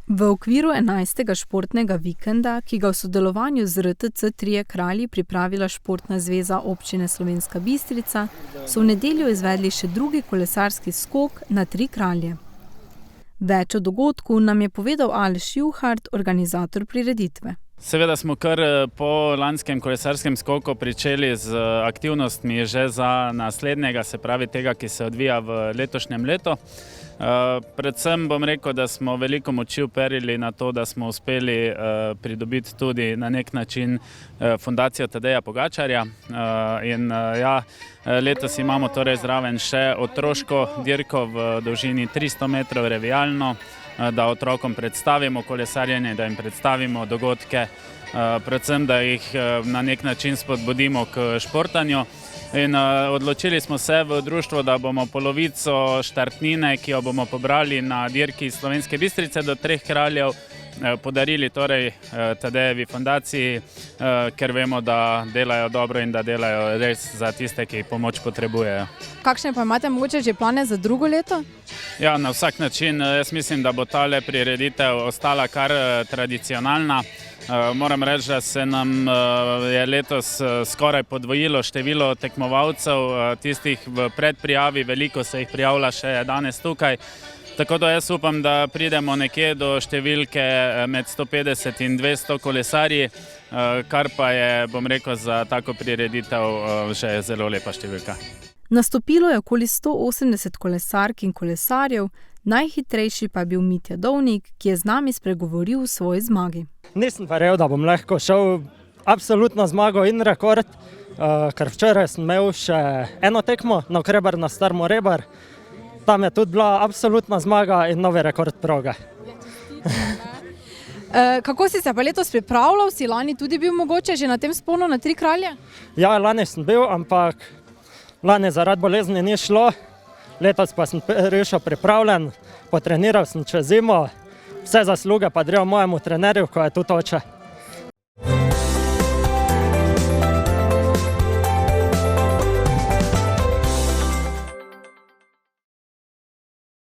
V okviru 11. športnega vikenda, ki ga v sodelovanju z RTC Trije kralji pripravila Športna zveza občine Slovenska Bistrica, so v nedeljo izvedli še drugi kolesarski skok na Tri kralje. Več o dogodku nam je povedal Aleš Juhart, organizator prireditve. Seveda smo kar po lanskem kolesarskem skoku pričeli z aktivnostmi že za naslednjega, se pravi tega, ki se odvija v letošnjem letu. Predvsem bom rekel, da smo veliko moči uperili na to, da smo uspeli pridobiti tudi na nek način fundacijo Tadeja Pogačarja. Letos imamo torej zraven še otroško dirko v dolžini 300 metrov revijalno, da otrokom predstavimo kolesarjenje, da jim predstavimo dogodke, predvsem da jih na nek način spodbudimo k športanju. In odločili smo se v društvu, da bomo polovico štartnine, ki jo bomo pobrali na dirki iz Slovenske Bistrice do Treh kraljev, podarili torej Tadejevi fundaciji, ker vemo, da delajo dobro in da delajo res za tiste, ki pomoč potrebujejo. Kakšne pa imate mogoče že plane za drugo leto? Ja, na vsak način. Jaz mislim, da bo tale prireditev ostala kar tradicionalna. Moram reči, da se nam je letos skoraj podvojilo število tekmovalcev, tistih v predprijavi, veliko se jih prijavlja še danes tukaj. Tako da jaz upam, da pridemo nekje do številke med 150 in 200 kolesarji, kar pa je, bom rekel, za tako prireditev že zelo lepa številka. Nastopilo je okoli 180 kolesark in kolesarjev, najhitrejši pa je bil Mitja Dovnik, ki je z nami spregovoril o svoji zmagi. Nisem verjel, da bom lahko šel absolutno zmago in rekord, ker včeraj sem imel še eno tekmo na Krebar na Starmorebar. Tam je tudi bila absolutna zmaga in novi rekord proge. Kako si se pa letos pripravljal? Si lani tudi bil mogoče že na tem vzponu na Tri kralje? Ja, lani sem bil, ampak lani zaradi bolezni ni šlo. Letos pa sem prišel pripravljen, potreniral sem čez zimo. Vse zasluge pa grejo mojemu trenerju, ko je tudi oče.